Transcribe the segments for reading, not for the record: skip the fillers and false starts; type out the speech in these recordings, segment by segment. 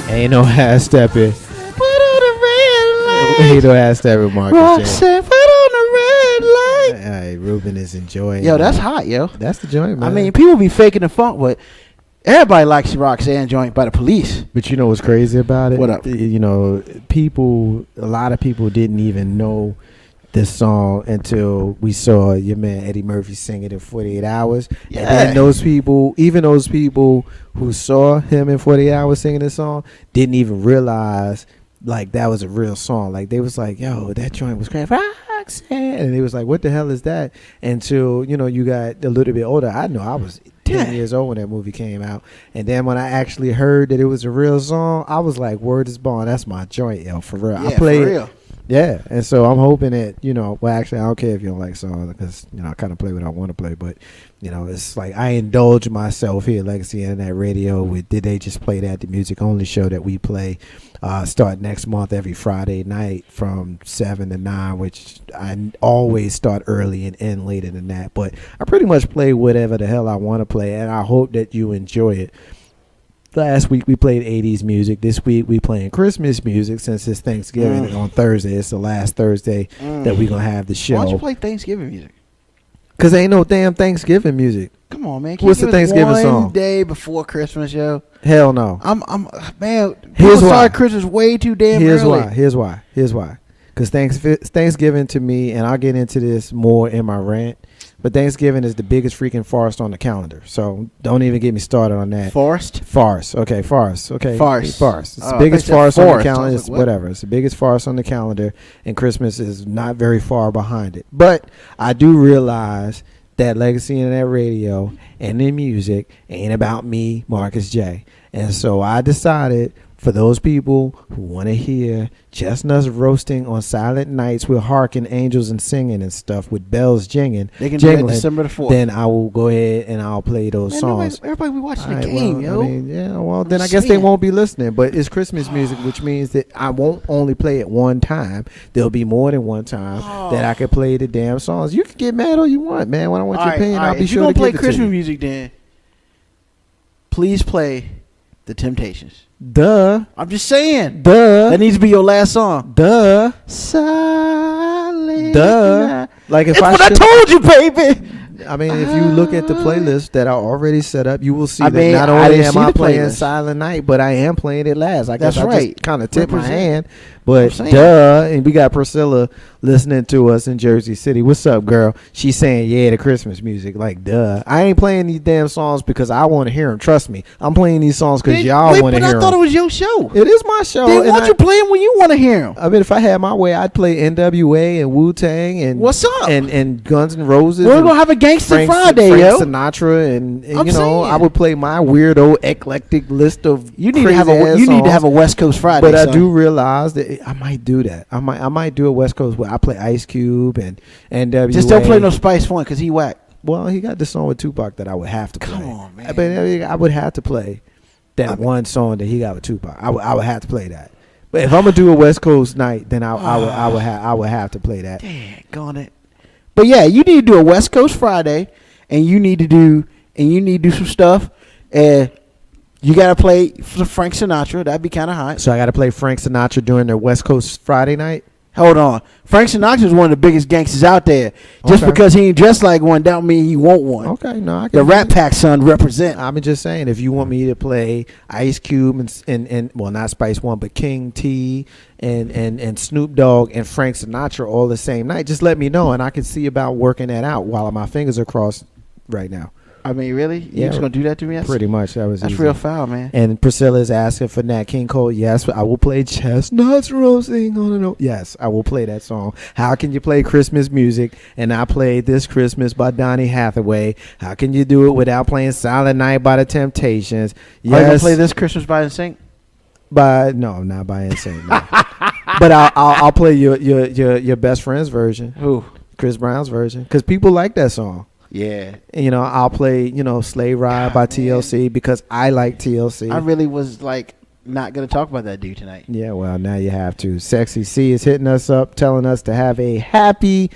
Ain't no half stepping. Put on the red light. Ain't no half stepping, Marcus. Roxanne, put on the red light. All right, Ruben is enjoying. Yo, that's hot, yo. That's the joint, man. I mean, people be faking the funk, but everybody likes the Roxanne joint by the Police. But you know what's crazy about it? What up? You know, a lot of people didn't even know this song until we saw your man Eddie Murphy sing it in 48 Hours. Yeah. And then even those people who saw him in 48 Hours singing this song didn't even realize like that was a real song. Like they was like, yo, that joint was crazy. Roxanne. And they was like, what the hell is that? Until, you got a little bit older. I know I was 10 years old when that movie came out. And then when I actually heard that it was a real song, I was like, word is born. That's my joint, yo, for real. Yeah, I played for real. it. Yeah, and so I'm hoping that, well, actually, I don't care if you don't like songs because, I kind of play what I want to play. But, it's like I indulge myself here, Legacy Internet Radio, with Did They Just Play That, the music only show that we play start next month every Friday night from 7 to 9, which I always start early and end later than that. But I pretty much play whatever the hell I want to play, and I hope that you enjoy it. Last week we played 80s music. This week we playing Christmas music since it's Thanksgiving on Thursday. It's the last Thursday that we're going to have the show. Why don't you play Thanksgiving music? Because ain't no damn Thanksgiving music. Come on, man. What's the Thanksgiving song? One day before Christmas, yo. Hell no. Man, Here's why. start Christmas way too damn early. Here's why. Because Thanksgiving to me, and I'll get into this more in my rant, but Thanksgiving is the biggest freaking farce on the calendar. So don't even get me started on that. Farce. Okay, farce. Okay. Farce. It's the biggest farce on the calendar. It's whatever. It's the biggest farce on the calendar, and Christmas is not very far behind it. But I do realize that Legacy Internet Radio and the music ain't about me, Marcus J. And so I decided for those people who want to hear chestnuts roasting on silent nights with harking angels and singing and stuff with bells jingling, they can do that December the 4th. Then I will go ahead and I'll play those songs. Everybody be watching the game, yo. Then I guess they won't be listening. But it's Christmas music, which means that I won't only play it one time. There'll be more than one time that I can play the damn songs. You can get mad all you want, man. When I want your opinion, I'll be sure to give it to you. If you're going to play Christmas music, then please play The Temptations. Duh. I'm just saying. Duh. That needs to be your last song. Duh. Silent. Duh. Like if it's what I told you, baby. I mean, if you look at the playlist that I already set up, you will see that not only am I playing Silent Night, but I am playing it last. I guess I just kind of tipped my hand. But duh, and we got Priscilla listening to us in Jersey City. What's up, girl? She's saying, yeah, the Christmas music. Like, duh. I ain't playing these damn songs because I want to hear them. Trust me. I'm playing these songs because y'all want to hear them. But I thought it was your show. It is my show. Then why don't you play them when you want to hear them? I mean, if I had my way, I'd play NWA and Wu-Tang and what's up? And Guns N' Roses. We're going to have a Gangsta Friday, Frank yo. Sinatra and I would play my weirdo eclectic list of you need to have a West Coast Friday. But I do realize that I might do that. I might do a West Coast where I play Ice Cube and NWA. Just don't play no Spice One because he whack. Well, he got this song with Tupac that I would have to play. Come on, man. I would have to play that one song that he got with Tupac. I would have to play that. But if I'm gonna do a West Coast night, then I would have to play that. Daggone it. But yeah, you need to do a West Coast Friday, and you need to do some stuff, and you gotta play Frank Sinatra. That'd be kind of hot. So I gotta play Frank Sinatra during the West Coast Friday night. Hold on, Frank Sinatra is one of the biggest gangsters out there. Just because he ain't dressed like one, don't mean he won't one. Okay, no, I can. The Rat Pack son represent. I'm just saying, if you want me to play Ice Cube and well, not Spice One, but King T and Snoop Dogg and Frank Sinatra all the same night, just let me know, and I can see about working that out while my fingers are crossed right now. I mean, really? You just gonna do that to me? Pretty much. That's easy. Real foul, man. And Priscilla's asking for Nat King Cole. Yes, I will play Chestnuts Roasting on an Oak. Yes, I will play that song. How can you play Christmas music and I play This Christmas by Donny Hathaway? How can you do it without playing Silent Night by the Temptations? Yes. Are you gonna play This Christmas by NSYNC? No, not by NSYNC. No. But I'll play your best friend's version. Who? Chris Brown's version, because people like that song. Yeah. And, I'll play, Sleigh Ride by TLC because I like TLC. I really was not going to talk about that dude tonight. Yeah, well, now you have to. Sexy C is hitting us up, telling us to have a happy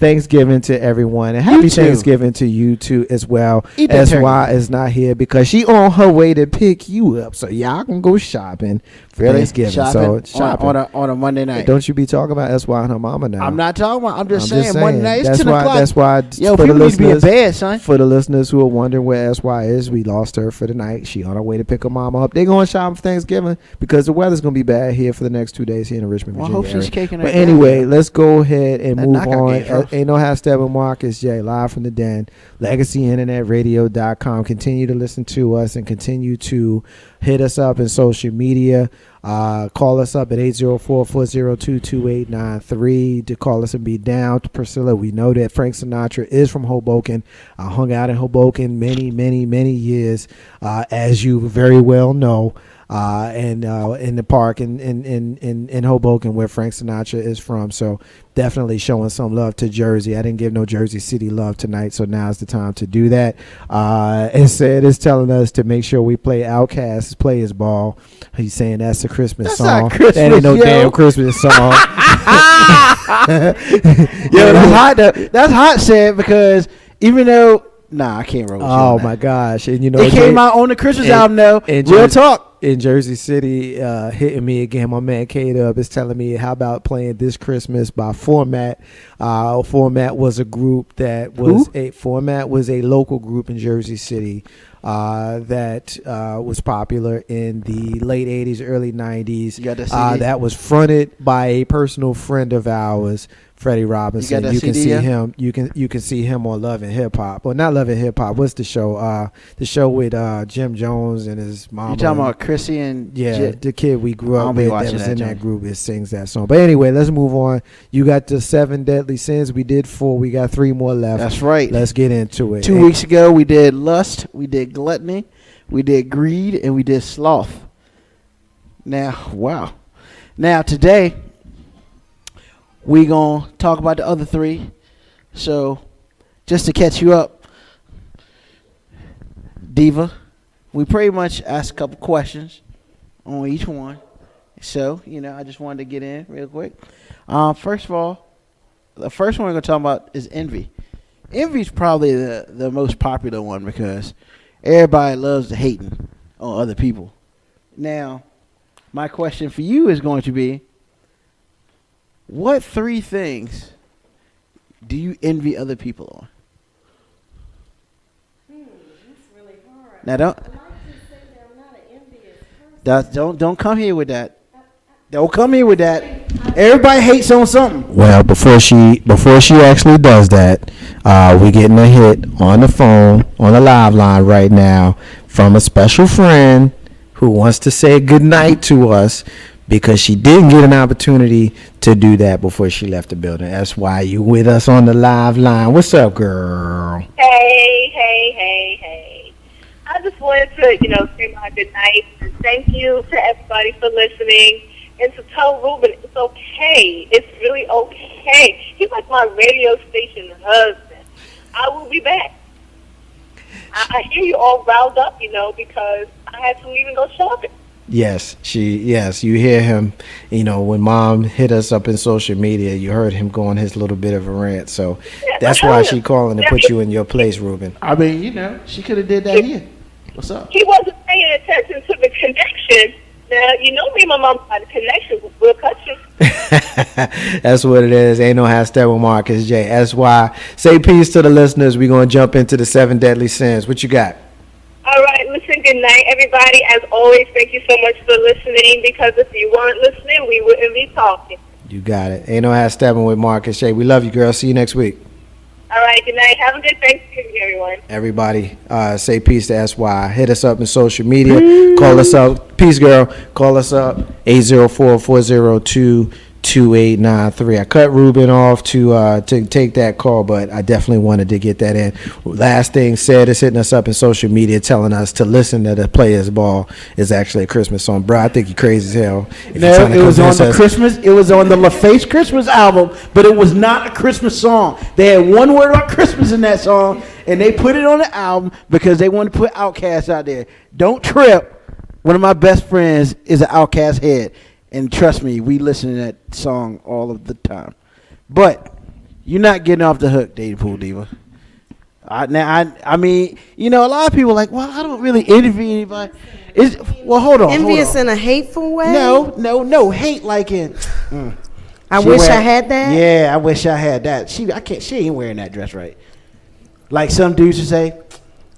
Thanksgiving to everyone, and happy Thanksgiving to you too as well. SY is not here because she on her way to pick you up, so y'all can go shopping for Thanksgiving. Shopping on a Monday night. Don't you be talking about SY and her mama now? I'm not talking about. I'm just saying Monday night. It's 10 o'clock. That's why. Yo, people need to be in bed, son. For the listeners who are wondering where SY is, we lost her for the night. She on her way to pick her mama up. They going shopping for Thanksgiving because the weather's gonna be bad here for the next 2 days here in the Richmond, Virginia. I hope she's caking her. But anyway, let's go ahead and move on. Ain't no how Steppin, Marcus J, live from the den. LegacyInternetRadio.com. Continue to listen to us and continue to hit us up in social media. Call us up at 804-402-2893 to call us and be down. Priscilla, we know that Frank Sinatra is from Hoboken. I hung out in Hoboken many years, as you very well know. And in the park in Hoboken where Frank Sinatra is from. So definitely showing some love to Jersey. I didn't give no Jersey City love tonight, so now's the time to do that. And said it's telling us to make sure we play Outkast's Players Ball. He's saying that's a Christmas song. Not Christmas, that ain't no damn Christmas song. Yo, that's hot. That's hot, said, because even though I can't roll. Oh my gosh! And it came out on the Christmas album though. Real talk. In Jersey City, hitting me again. My man K-Dub is telling me, how about playing This Christmas by Format? Format was a group that was a local group in Jersey City that was popular in the late 80s, early 90s. You got that CD? That was fronted by a personal friend of ours, Freddie Robinson. You can see him. You can see him on Love and Hip Hop. Well, not Love and Hip Hop. What's the show? The show with Jim Jones and his mom. You talking about Chrissy and the kid we grew up with that was in that group. It sings that song. But anyway, let's move on. You got the 7 deadly sins. We did 4. We got 3 more left. That's right. Let's get into it. 2 weeks ago, we did lust. We did gluttony. We did greed, and we did sloth. Now today, we going to talk about the other 3. So, just to catch you up, Diva, we pretty much asked a couple questions on each one. So, I just wanted to get in real quick. First of all, the first one we're going to talk about is envy. Envy is probably the most popular one because everybody loves the hating on other people. Now, my question for you is going to be, what 3 things do you envy other people on? That's really hard. Now I like to say that I'm not an envious person. Don't come here with that. Don't come here with that. Everybody hates on something. Well, before she actually does that, we're getting a hit on the phone on the live line right now from a special friend who wants to say good night to us because she didn't get an opportunity to do that before she left the building. That's why you with us on the live line. What's up, girl? Hey. I just wanted to, say my good night and thank you to everybody for listening. And to tell Ruben it's okay. It's really okay. He's like my radio station husband. I will be back. I hear you all riled up, because I had to leave and go shopping. Yes, you hear him, when Mom hit us up in social media, you heard him go on his little bit of a rant. So that's why she calling to put you in your place, Ruben. I mean, she could have did that here. What's up? He wasn't paying attention to the connection. Now, me and my mom had a connection with Will Cutcher. That's what it is. Ain't no hashtag with Marcus J. That's why. Say peace to the listeners. We're going to jump into the 7 deadly sins. What you got? All right. Listen, good night, everybody. As always, thank you so much for listening, because if you weren't listening, we wouldn't be talking. You got it. Ain't no hashtag with Marcus J. We love you, girl. See you next week. All right, good night. Have a good Thanksgiving, everyone. Everybody, say peace to SY. Hit us up in social media. Peace. Call us up. Peace, girl. Call us up, 804-402-2893. I cut Ruben off to take that call, but I definitely wanted to get that in. Last thing said is hitting us up in social media telling us to listen to the Players Ball is actually a Christmas song. Bro, I think you're crazy as hell. No, it was on the Christmas. It was on the LaFace Christmas album, but it was not a Christmas song. They had one word about Christmas in that song, and they put it on the album because they wanted to put Outkast out there. Don't trip. One of my best friends is an Outkast head. And trust me, we listen to that song all of the time. But You're not getting off the hook, dating pool diva. I mean, a lot of people are like, well, I don't really envy anybody. Hold on. Envious in a hateful way? No. Hate like in. I wish I had that. Yeah, I wish I had that. She ain't wearing that dress right. Like some dudes would say,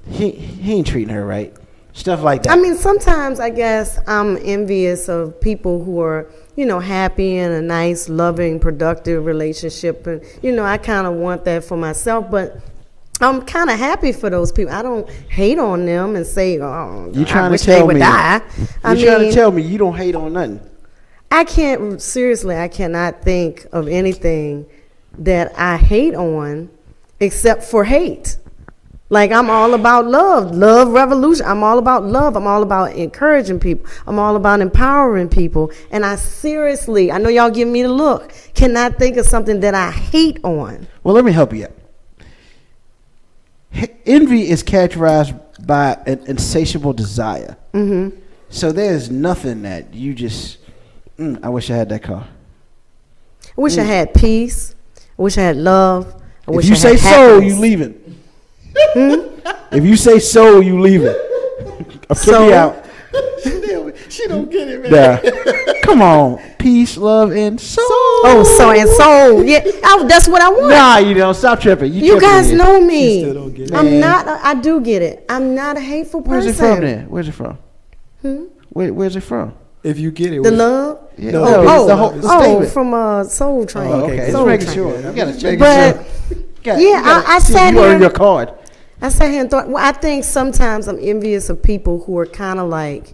he ain't treating her right. Stuff like that. I mean, sometimes I guess I'm envious of people who are, happy in a nice, loving, productive relationship. And, I kind of want that for myself. But I'm kind of happy for those people. I don't hate on them and say, oh, you trying I wish to tell they would me, die. You're trying to tell me you don't hate on nothing. I cannot think of anything that I hate on except for hate. Like, I'm all about love revolution. I'm all about love. I'm all about encouraging people. I'm all about empowering people. And I know y'all give me the look, cannot think of something that I hate on. Well, let me help you out. Envy is characterized by an insatiable desire. Mm-hmm. So there's nothing that you just, I wish I had that car. I wish I had peace. I wish I had love. If you say so, you leaving. If you say so, you leaving. Kick me out. She don't get it, man. Yeah. Come on. Peace, love, and soul. Oh, soul. Yeah, that's what I want. Nah, you don't. Stop tripping. You guys know me. She still don't get it. I'm not. I do get it. I'm not a hateful person. Where's it from then? Where's it from? Where's it from? If you get it. The love? Yeah. No, from Soul Train. Oh, okay. Soul Just making Train. sure. You got to check I sat here. You here. earned your card. I sat here and thought, I think sometimes I'm envious of people who are kind of like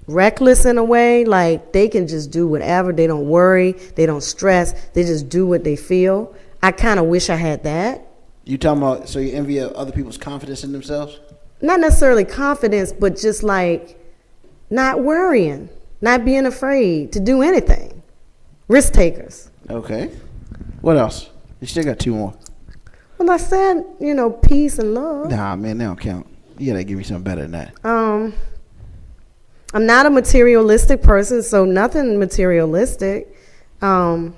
reckless in a way. Like, they can just do whatever. They don't worry. They don't stress. They just do what they feel. I kind of wish I had that. You talking about, so you envy other people's confidence in themselves? Not necessarily confidence, but just like not worrying, not being afraid to do anything. Risk takers. Okay. What else? You still got two more. Well, I said, peace and love. Nah, man, they don't count. You gotta give me something better than that. I'm not a materialistic person, so nothing materialistic. People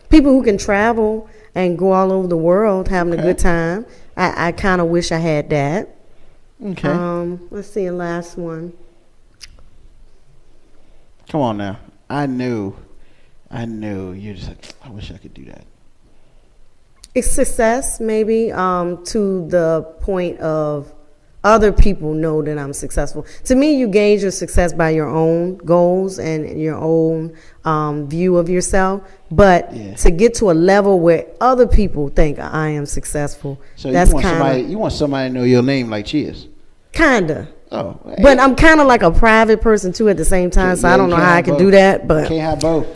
who can travel and go all over the world having a good time. I kind of wish I had that. Okay. Let's see, a last one. Come on now. I know. You're just like, I wish I could do that. It's success, maybe, to the point of other people know that I'm successful. To me, you gauge your success by your own goals and your own view of yourself. But to get to a level where other people think I am successful, so that's you want somebody to know your name like Cheers. Kinda. Oh, hey. But I'm kind of like a private person too at the same time, so I don't know how I can do that. But can't have both.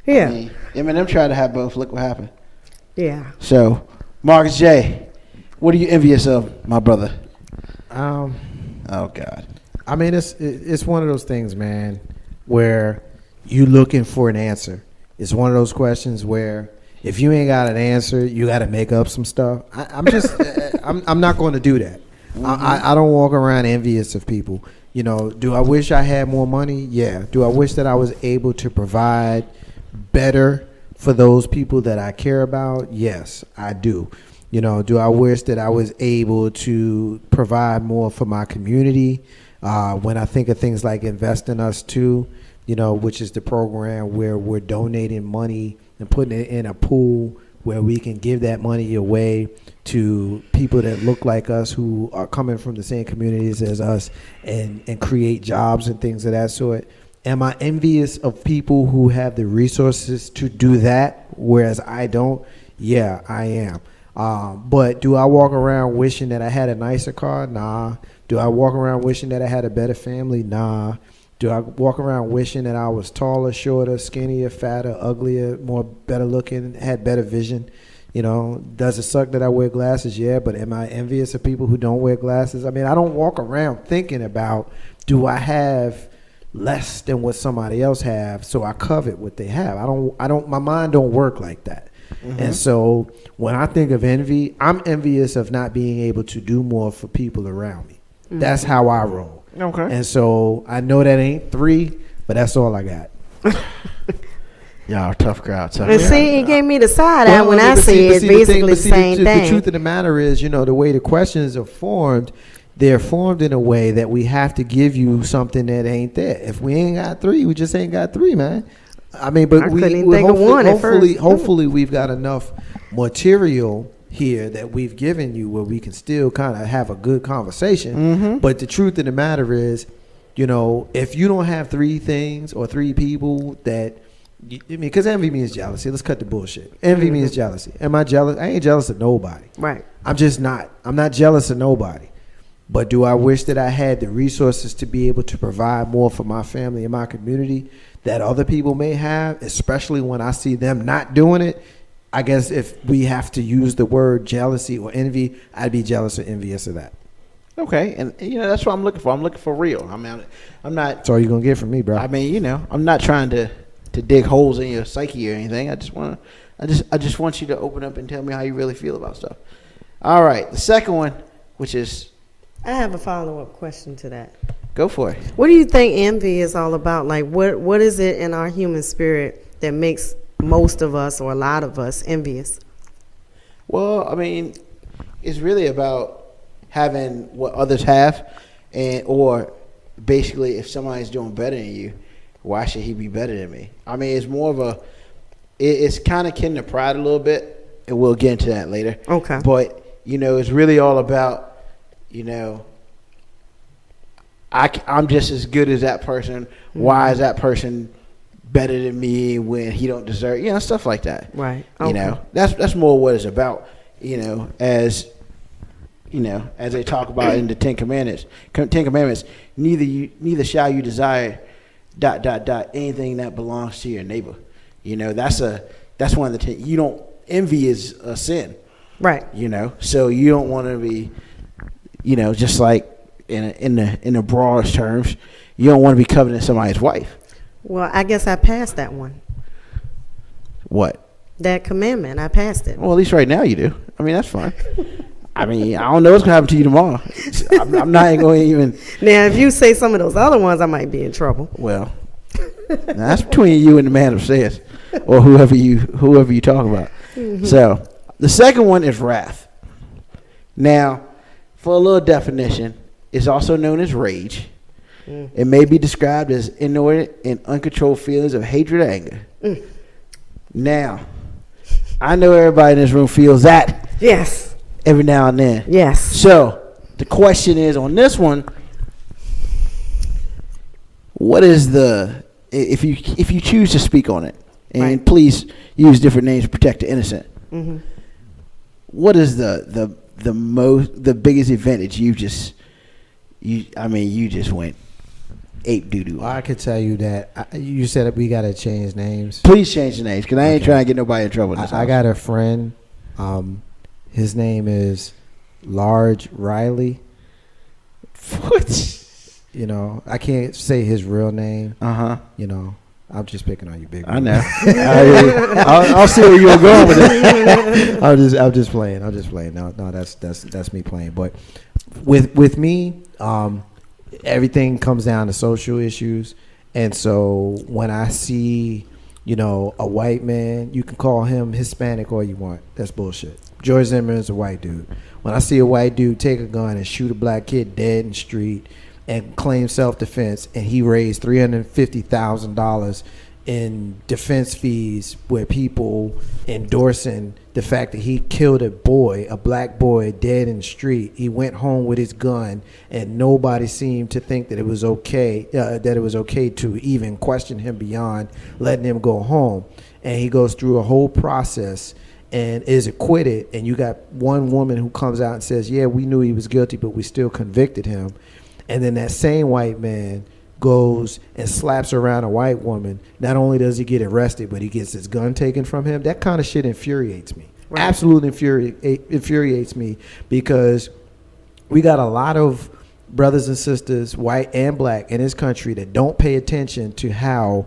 Yeah. I mean, Eminem tried to have both. Look what happened. Yeah. So, Marcus J, what are you envious of, my brother? Oh God. I mean, it's one of those things, man, where you looking for an answer. It's one of those questions where if you ain't got an answer, you got to make up some stuff. I'm not going to do that. Mm-hmm. I don't walk around envious of people. Do I wish I had more money? Yeah. Do I wish that I was able to provide better for those people that I care about? Yes, I do. Do I wish that I was able to provide more for my community? When I think of things like Invest in Us Too, which is the program where we're donating money and putting it in a pool where we can give that money away to people that look like us who are coming from the same communities as us and create jobs and things of that sort. Am I envious of people who have the resources to do that, whereas I don't? Yeah, I am. But do I walk around wishing that I had a nicer car? Nah. Do I walk around wishing that I had a better family? Nah. Do I walk around wishing that I was taller, shorter, skinnier, fatter, uglier, more better looking, had better vision? Does it suck that I wear glasses? Yeah, but am I envious of people who don't wear glasses? I mean, I don't walk around thinking about, do I have less than what somebody else have, so I covet what they have. I don't my mind don't work like that. Mm-hmm. And so when I think of envy, I'm envious of not being able to do more for people around me. Mm-hmm. That's how I roll. Okay. And so I know that ain't 3, but that's all I got. Y'all tough crowd. Tough And crowd. see, he gave me the side eye when I but see- said but see, basically the see, same thing. The truth of the matter is, the way the questions are formed, they're formed in a way that we have to give you something that ain't there. If we ain't got three, we just ain't got three, man. I mean, but I couldn't even think of one at first. hopefully we've got enough material here that we've given you where we can still kind of have a good conversation. Mm-hmm. But the truth of the matter is, if you don't have three things or three people that, because envy means jealousy. Let's cut the bullshit. Envy means jealousy. Am I jealous? I ain't jealous of nobody. Right. I'm just not. I'm not jealous of nobody. But do I wish that I had the resources to be able to provide more for my family and my community that other people may have, especially when I see them not doing it? I guess if we have to use the word jealousy or envy, I'd be jealous or envious of that. Okay, and that's what I'm looking for. I'm looking for real. I mean, I'm not. That's all you're gonna get from me, bro. I mean, I'm not trying to dig holes in your psyche or anything. I just want you to open up and tell me how you really feel about stuff. All right, the second one, which is, I have a follow-up question to that. go for it. What do you think envy is all about? Like, what is it in our human spirit that makes most of us or a lot of us envious? Well, I mean, it's really about having what others have, or basically, if somebody's doing better than you, why should he be better than me? I mean, it's more of it's kind of kin to pride a little bit, and we'll get into that later. Okay. But, it's really all about, I'm just as good as that person. Mm-hmm. Why is that person better than me when he don't deserve, stuff like that. Right. Okay. That's more what it's about, as they talk about in the Ten Commandments. Neither shall you desire ... anything that belongs to your neighbor. That's one of the envy is a sin. Right. So you don't want to be, just like in the broadest terms, you don't want to be coveting somebody's wife. Well, I guess I passed that one. What? That commandment, I passed it. Well, at least right now you do. I mean, that's fine. I mean, I don't know what's going to happen to you tomorrow. I'm not going to even. Now, if you say some of those other ones, I might be in trouble. Well, that's between you and the man upstairs, or whoever you talk about. Mm-hmm. So, the second one is wrath. Now, for a little definition, it's also known as rage. Mm. It may be described as inordinate and uncontrolled feelings of hatred or anger. Mm. Now, I know everybody in this room feels that. Yes. Every now and then. Yes. So, the question is on this one, what is if you choose to speak on it, and right. Please use different names to protect the innocent. Mm-hmm. What is the biggest event that you just went ape doo-doo? Well, I could tell you that you said that we got to change names. Please change the names, because I ain't trying to get nobody in trouble. I got a friend. His name is Large Riley. What? I can't say his real name. Uh-huh. I'm just picking on you, big. I know. I'll see where you're going with it. I'm just playing. No, that's me playing. But with me, everything comes down to social issues, and so when I see, a white man, you can call him Hispanic all you want. That's bullshit. George Zimmerman's a white dude. When I see a white dude take a gun and shoot a black kid dead in the street and claim self-defense, and he raised $350,000 in defense fees with people endorsing the fact that he killed a black boy dead in the street. He went home with his gun, and nobody seemed to think that it was okay to even question him beyond letting him go home. And he goes through a whole process and is acquitted, and you got one woman who comes out and says, yeah, we knew he was guilty, but we still convicted him. And then that same white man goes and slaps around a white woman. Not only does he get arrested, but he gets his gun taken from him. That kind of shit infuriates me. Right. Absolutely infuriates me, because we got a lot of brothers and sisters, white and black, in this country that don't pay attention to how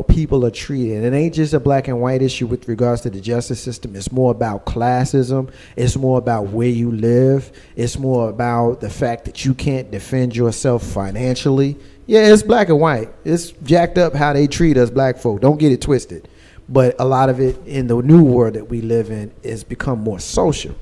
people are treated. It ain't just a black and white issue with regards to the justice system. It's more about classism. It's more about where you live. It's more about the fact that you can't defend yourself financially. Yeah, it's black and white. It's jacked up how they treat us black folk. Don't get it twisted. but a lot of it in the new world that we live in is become more social.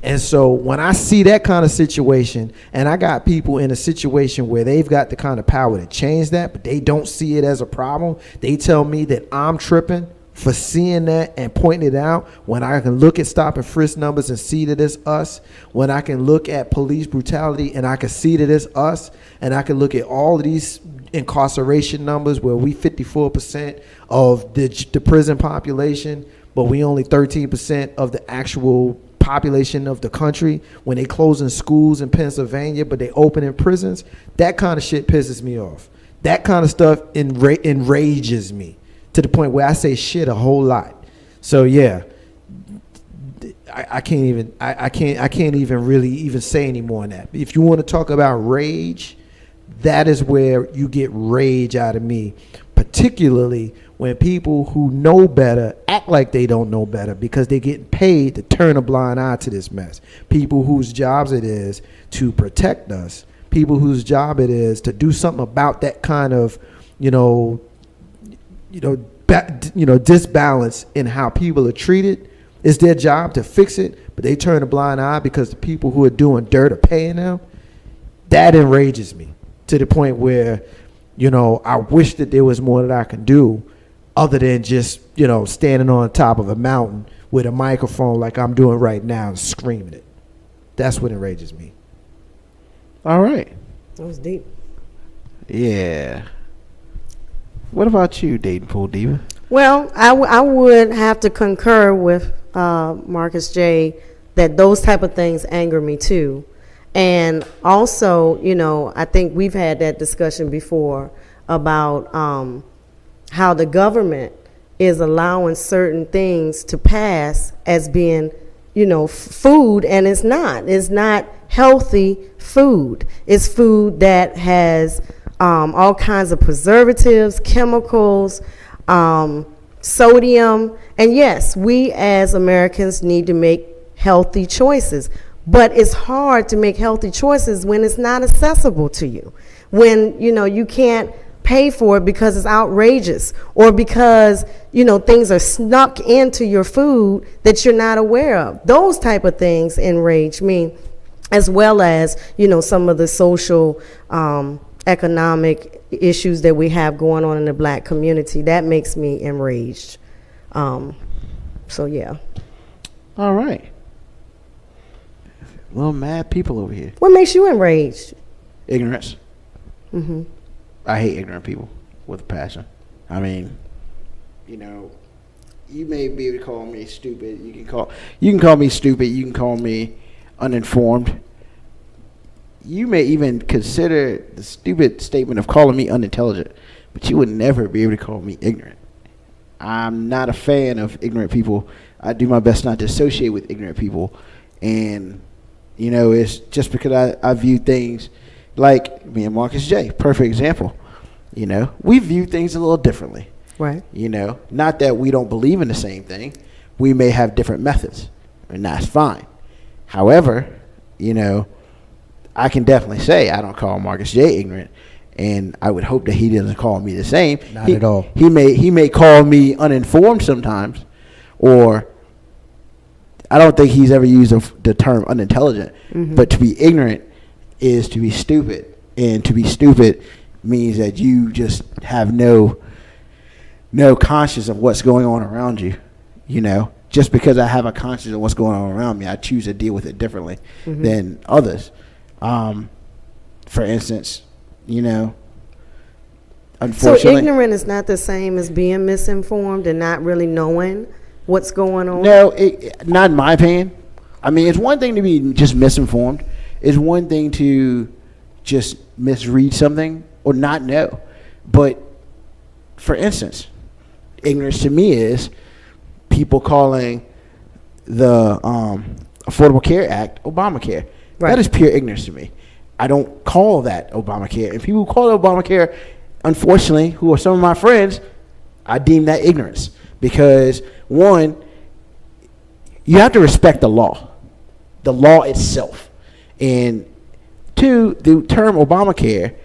And so when I see that kind of situation, and I got people in a situation where they've got the kind of power to change that, but they don't see it as a problem, they tell me that I'm tripping for seeing that and pointing it out, when I can look at stop and frisk numbers and see that it's us, when I can look at police brutality and I can see that it's us, and I can look at all of these incarceration numbers where we 54% of the prison population, but we only 13% of the actual population of the country, when they closing schools in Pennsylvania but they opening prisons. That kind of shit pisses me off. That kind of stuff enrages me to the point where I say shit a whole lot. So yeah, I can't even really even say any more on that. If you want to talk about rage, that is where you get rage out of me, particularly when people who know better act like they don't know better because they're getting paid to turn a blind eye to this mess. People whose jobs it is to protect us, people whose job it is to do something about that kind of, disbalance in how people are treated. It's their job to fix it, but they turn a blind eye because the people who are doing dirt are paying them. That enrages me to the point where, I wish that there was more that I can do other than just, standing on top of a mountain with a microphone like I'm doing right now and screaming it. That's what enrages me. All right. That was deep. Yeah. What about you, Dating Pool Diva? Well, I would have to concur with Marcus J. that those type of things anger me too. And also, I think we've had that discussion before about how the government is allowing certain things to pass as being, food, and it's not. It's not healthy food. It's food that has all kinds of preservatives, chemicals, sodium. And yes, we as Americans need to make healthy choices. But it's hard to make healthy choices when it's not accessible to you. When, you can't pay for it because it's outrageous, or because, things are snuck into your food that you're not aware of. Those type of things enrage me, as well as, some of the social, economic issues that we have going on in the black community. That makes me enraged. So, yeah. All right. Little mad people over here. What makes you enraged? Ignorance. Mm-hmm. I hate ignorant people with a passion. I mean, you may be able to call me stupid. You can call me stupid. You can call me uninformed. You may even consider the stupid statement of calling me unintelligent, but you would never be able to call me ignorant. I'm not a fan of ignorant people. I do my best not to associate with ignorant people. And it's just because I view things like me and Marcus J. Perfect example. We view things a little differently. Right. Not that we don't believe in the same thing. We may have different methods, and that's fine. However, I can definitely say I don't call Marcus J. ignorant, and I would hope that he doesn't call me the same. Not at all. He may call me uninformed sometimes, or I don't think he's ever used the term unintelligent. Mm-hmm. But to be ignorant is to be stupid, and to be stupid means that you just have no conscience of what's going on around you. Just because I have a conscience of what's going on around me, I choose to deal with it differently mm-hmm. than others. For instance, unfortunately. So ignorant is not the same as being misinformed and not really knowing what's going on? No, not in my opinion. I mean, it's one thing to be just misinformed. It's one thing to just misread something or not know. But, for instance, ignorance to me is people calling the Affordable Care Act Obamacare. Right. That is pure ignorance to me. I don't call that Obamacare. And people who call it Obamacare, unfortunately, who are some of my friends, I deem that ignorance. Because, one, you have to respect the law itself. And two, the term Obamacare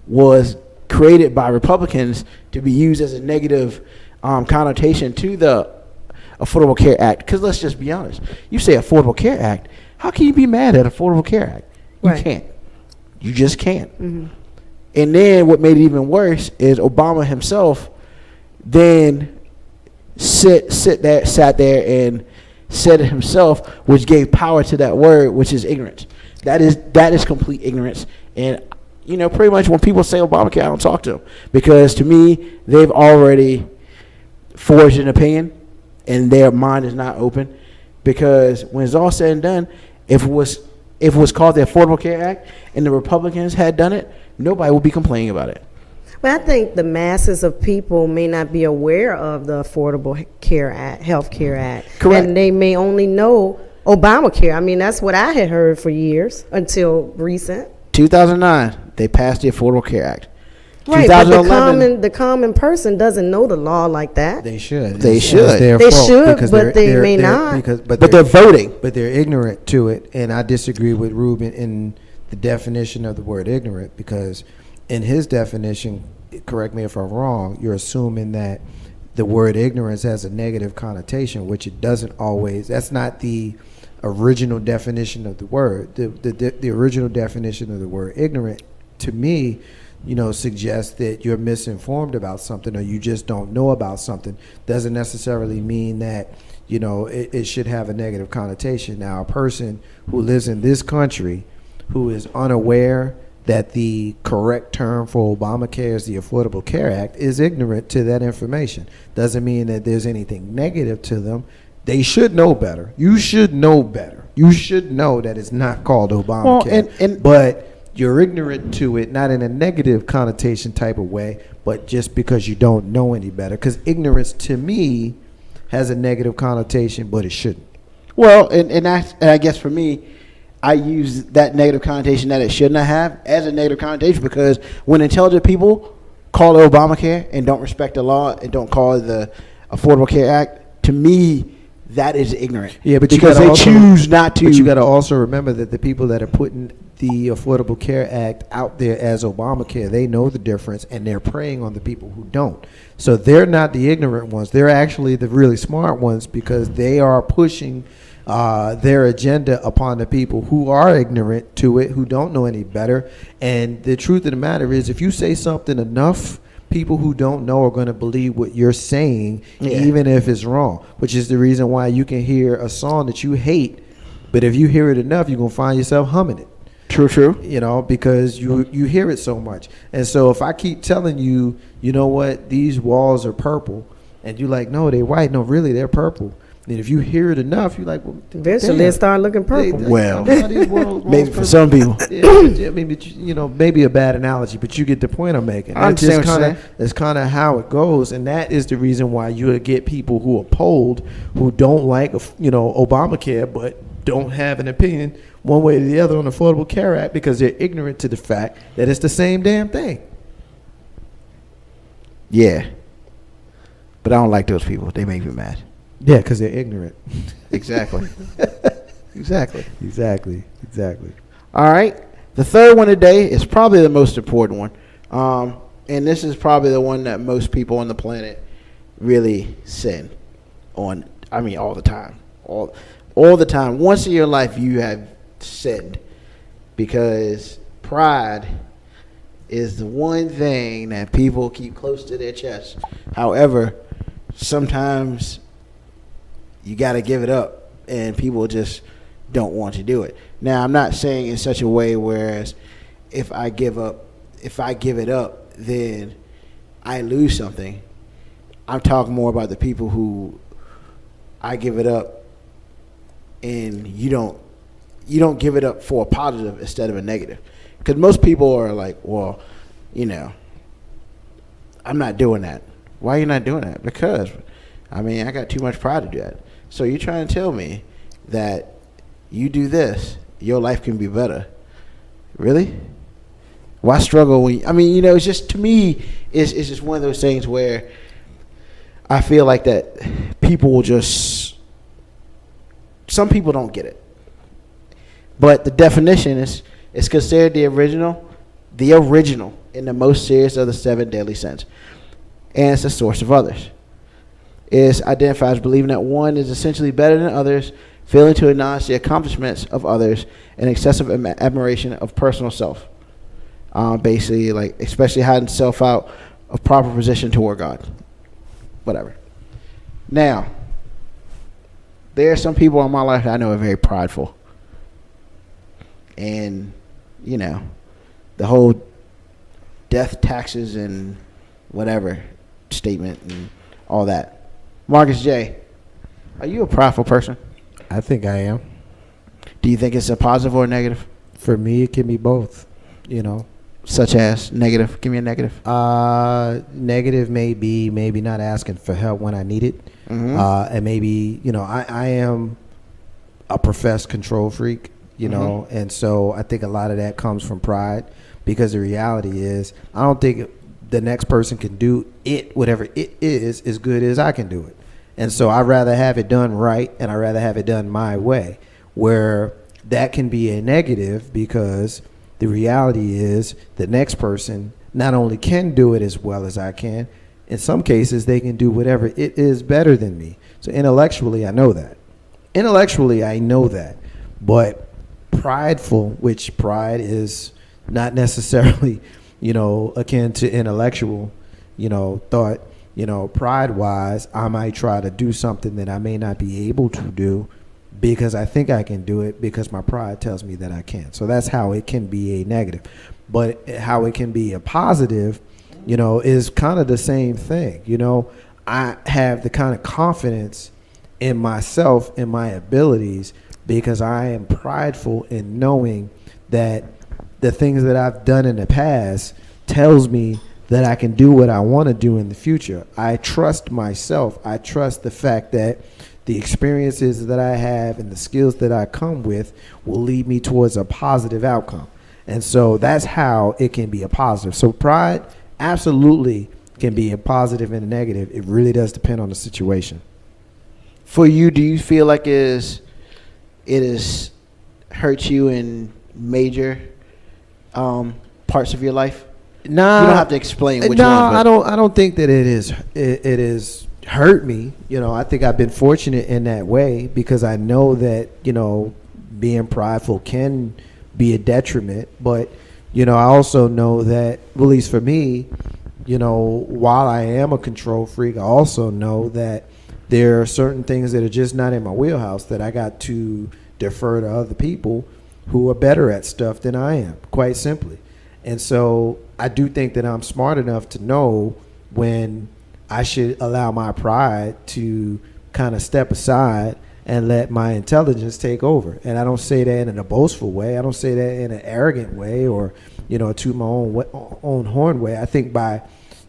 was created by Republicans to be used as a negative connotation to the Affordable Care Act. Because let's just be honest. You say Affordable Care Act, how can you be mad at Affordable Care Act? You can't. You just can't. Mm-hmm. And then what made it even worse is Obama himself then sat there and said it himself, which gave power to that word, which is ignorance. That is complete ignorance. And pretty much when people say Obamacare, I don't talk to them, because to me they've already forged an opinion and their mind is not open. Because when it's all said and done, if it was called the Affordable Care Act and the Republicans had done it, nobody would be complaining about it. But I think the masses of people may not be aware of the Affordable Care Act, Health Care Act. Correct. And they may only know Obamacare. I mean, that's what I had heard for years until recent. 2009, they passed the Affordable Care Act. Right, but the common person doesn't know the law like that. They should. They should. They should, but they may not. But they're voting. But they're ignorant to it, and I disagree with Ruben in the definition of the word ignorant, because in his definition, correct me if I'm wrong, you're assuming that the word ignorance has a negative connotation, which it doesn't always. That's not the original definition of the word. The original definition of the word ignorant, to me, suggests that you're misinformed about something, or you just don't know about something. Doesn't necessarily mean that it should have a negative connotation. Now, a person who lives in this country who is unaware that the correct term for Obamacare is the Affordable Care Act is ignorant to that information. Doesn't mean that there's anything negative to them. They should know better. You should know better. You should know that it's not called Obamacare. But you're ignorant to it, not in a negative connotation type of way, but just because you don't know any better. Because ignorance, to me, has a negative connotation, but it shouldn't. Well, and I guess for me, I use that negative connotation that it should not have as a negative connotation, because when intelligent people call it Obamacare and don't respect the law and don't call it the Affordable Care Act, to me, that is ignorant. Yeah, but because they choose not to. But you got to also remember that the people that are putting the Affordable Care Act out there as Obamacare, they know the difference, and they're preying on the people who don't. So they're not the ignorant ones. They're actually the really smart ones, because they are pushing their agenda upon the people who are ignorant to it, who don't know any better. And the truth of the matter is, if you say something enough, people who don't know are going to believe what you're saying, even if it's wrong, which is the reason why you can hear a song that you hate, but if you hear it enough, you're going to find yourself humming it. True. Because you hear it so much. And so if I keep telling you, these walls are purple, and you're like, no, they're white. No, really, they're purple. And if you hear it enough, you're like, well, eventually they start looking purple. Maybe for some people. I mean, maybe a bad analogy, but you get the point I'm making. That's kind of how it goes, and that is the reason why you get people who are polled, who don't like, Obamacare, but don't have an opinion one way or the other on the Affordable Care Act, because they're ignorant to the fact that it's the same damn thing. Yeah. But I don't like those people. They make me mad. Yeah, because they're ignorant. Exactly. Exactly. All right. The third one today is probably the most important one. And this is probably the one that most people on the planet really sin on. I mean, all the time. All the time. Once in your life, you have sinned, because pride is the one thing that people keep close to their chest. However, sometimes you got to give it up, and people just don't want to do it. Now, I'm not saying in such a way whereas if I give it up, then I lose something. I'm talking more about the people who I give it up, and you don't give it up for a positive instead of a negative. Because most people are like, well, I'm not doing that. Why are you not doing that? Because, I got too much pride to do that. So you're trying to tell me that you do this, your life can be better. Really? Why struggle when it's just, to me, it's just one of those things where I feel like that people will just, some people don't get it. But the definition is considered the original in the most serious of the 7 deadly sins. And it's the source of others. is identified as believing that one is essentially better than others, failing to acknowledge the accomplishments of others, and excessive admiration of personal self. Basically, like especially hiding self out of proper position toward God. Whatever. Now, there are some people in my life that I know are very prideful. And, you know, the whole death, taxes, and whatever statement and all that. Marcus J., are you a prideful person? I think I am. Do you think it's a positive or a negative? For me, it can be both, you know. Such as negative? Give me a negative. Negative may be maybe not asking for help when I need it. Mm-hmm. And maybe, you know, I am a professed control freak, you know, and so I think a lot of that comes from pride, because the reality is I don't think the next person can do it, whatever it is, as good as I can do it. And so I'd rather have it done right, and I'd rather have it done my way, where that can be a negative, because the reality is the next person not only can do it as well as I can, in some cases they can do whatever it is better than me. So intellectually, I know that. But prideful, which pride is not necessarily, you know, akin to intellectual, you know, thought, you know, pride-wise, I might try to do something that I may not be able to do because I think I can do it, because my pride tells me that I can't. So that's how it can be a negative. But how it can be a positive, you know, is kind of the same thing. You know, I have the kind of confidence in myself and my abilities because I am prideful in knowing that the things that I've done in the past tells me that I can do what I want to do in the future. I trust myself. I trust the fact that the experiences that I have and the skills that I come with will lead me towards a positive outcome. And so that's how it can be a positive. So pride absolutely can be a positive and a negative. It really does depend on the situation. For you, do you feel like it has hurt you in major parts of your life? Nah, you don't have to explain which ones. I don't think that it is hurt me. You know, I think I've been fortunate in that way, because I know that, you know, being prideful can be a detriment. But, you know, I also know that, at least for me, you know, while I am a control freak, I also know that there are certain things that are just not in my wheelhouse that I got to defer to other people who are better at stuff than I am, quite simply. And so I do think that I'm smart enough to know when I should allow my pride to kind of step aside and let my intelligence take over. And I don't say that in a boastful way. I don't say that in an arrogant way or, you know, to my own horn way. I think by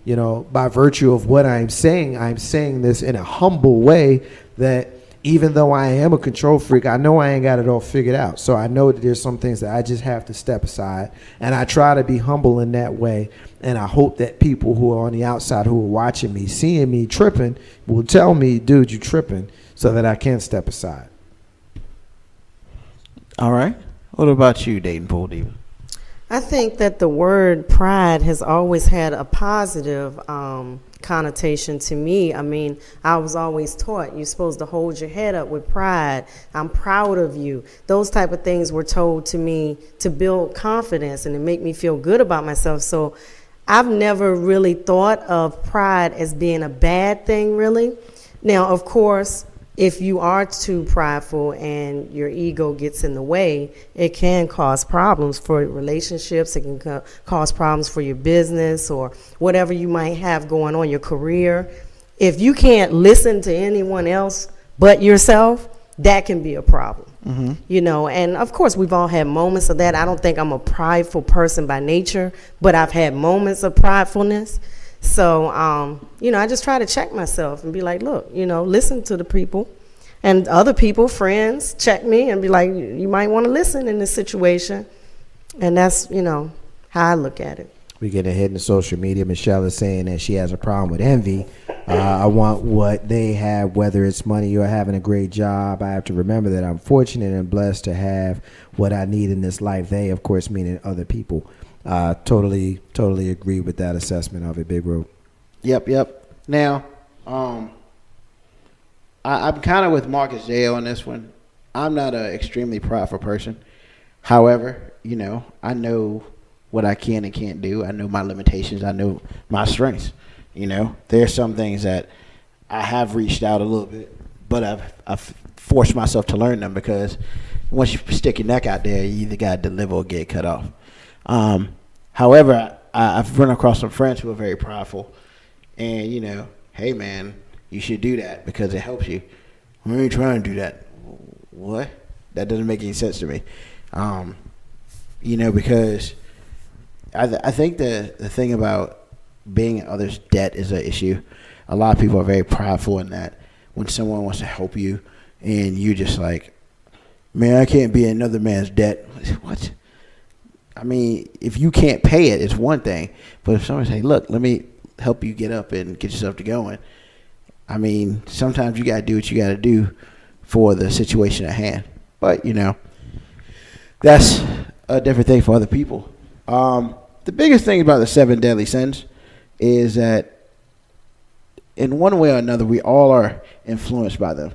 virtue of what I'm saying this in a humble way, that even though I am a control freak, I know I ain't got it all figured out. So I know that there's some things that I just have to step aside, and I try to be humble in that way. And I hope that people who are on the outside, who are watching me, seeing me tripping, will tell me, dude, you tripping, so that I can step aside. All right. What about you, Dayton Pool Diva? I think that the word pride has always had a positive connotation to me. I mean, I was always taught you're supposed to hold your head up with pride. I'm proud of you. Those type of things were told to me to build confidence and to make me feel good about myself. So I've never really thought of pride as being a bad thing, really. Now, of course, if you are too prideful and your ego gets in the way, it can cause problems for relationships. It can cause problems for your business or whatever you might have going on, your career. If you can't listen to anyone else but yourself, that can be a problem. Mm-hmm. You know, and of course we've all had moments of that. I don't think I'm a prideful person by nature, but I've had moments of pridefulness. So, you know, I just try to check myself and be like, look, you know, listen to the people and other people, friends, check me and be like, you might want to listen in this situation. And that's, you know, how I look at it. We get ahead in social media. Michelle is saying that she has a problem with envy. I want what they have, whether it's money or having a great job. I have to remember that I'm fortunate and blessed to have what I need in this life. They, of course, meaning other people. Totally agree with that assessment of it, Big Road. Yep. Now, I'm kind of with Marcus J on this one. I'm not an extremely prideful person. However, I know what I can and can't do. I know my limitations. I know my strengths. There's some things that I have reached out a little bit, but I've forced myself to learn them, because once you stick your neck out there, you either got to deliver or get cut off. However, I've run across some friends who are very prideful, and hey man, you should do that because it helps you. We ain't trying to do that. What? That doesn't make any sense to me. Because I think the thing about being in others' debt is an issue. A lot of people are very prideful in that when someone wants to help you and you just like, man, I can't be in another man's debt. What? I mean, if you can't pay it, it's one thing. But if someone say, look, let me help you get up and get yourself to going. I mean, sometimes you got to do what you got to do for the situation at hand. But, that's a different thing for other people. The biggest thing about the 7 deadly sins is that in one way or another, we all are influenced by them.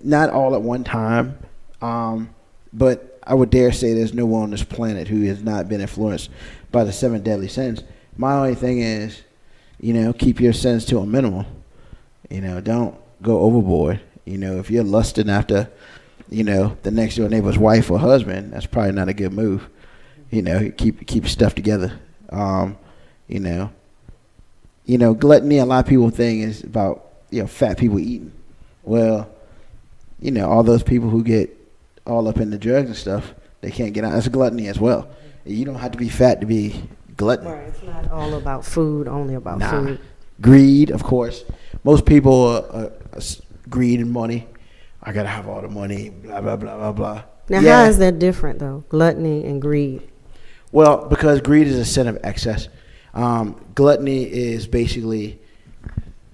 Not all at one time, but I would dare say there's no one on this planet who has not been influenced by the 7 deadly sins. My only thing is, keep your sins to a minimum. Don't go overboard. If you're lusting after, the next door neighbor's wife or husband, that's probably not a good move. Keep stuff together. Gluttony, a lot of people think is about, fat people eating. Well, all those people who get all up in the drugs and stuff, they can't get out. That's gluttony as well. You don't have to be fat to be glutton. Right. It's not all about food, only about food. Greed, of course. Most people are greed and money. I got to have all the money, blah, blah, blah, blah, blah. Now, how is that different, though? Gluttony and greed? Well, because greed is a sin of excess. Gluttony is basically,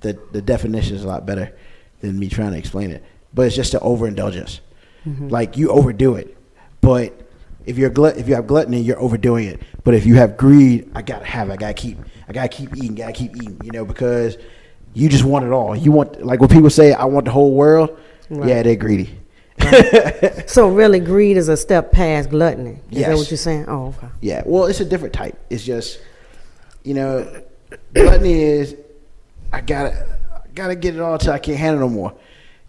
the definition is a lot better than me trying to explain it. But it's just an overindulgence. Mm-hmm. Like, you overdo it. But if you have gluttony, you're overdoing it. But if you have greed, I gotta have it. I gotta keep eating. Because you just want it all. You want, like when people say, I want the whole world. Right. Yeah, they're greedy. Right. So really, greed is a step past gluttony. Is that what you're saying? Oh, okay. Yeah. Well, it's a different type. It's just, gluttony is, I gotta get it all till I can't handle no more.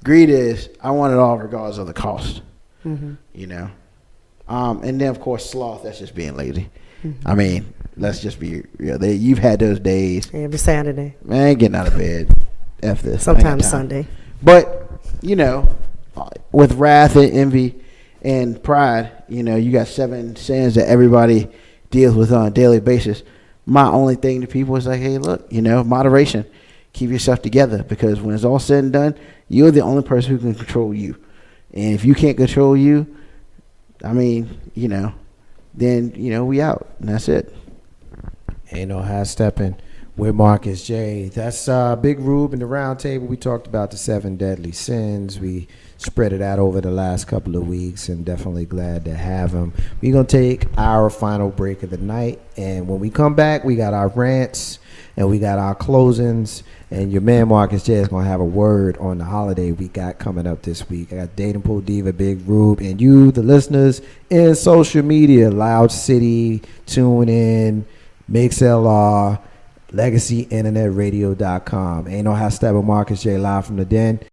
Greed is, I want it all regardless of the cost. Mm-hmm. And then of course sloth. That's just being lazy. Mm-hmm. I mean, let's just be real. You've had those days. Every Saturday. Man, getting out of bed. F this. Sometimes Sunday. But with wrath and envy and pride, you got 7 sins that everybody deals with on a daily basis. My only thing to people is like, hey, look, moderation. Keep yourself together, because when it's all said and done, you're the only person who can control you. And if you can't control you, I mean, then, we out. And that's it. Ain't no high stepping with Marcus J. That's Big Rube in the round table. We talked about the 7 deadly sins. We spread it out over the last couple of weeks, and definitely glad to have him. We're going to take our final break of the night, and when we come back, we got our rants and we got our closings, and your man Marcus J is going to have a word on the holiday we got coming up this week. I got Dating Pool Diva, Big Rube, and you, the listeners, in social media, Loud City, Tune In, MixLR, LegacyInternetRadio.com. Ain't no high step with Marcus J live from the den.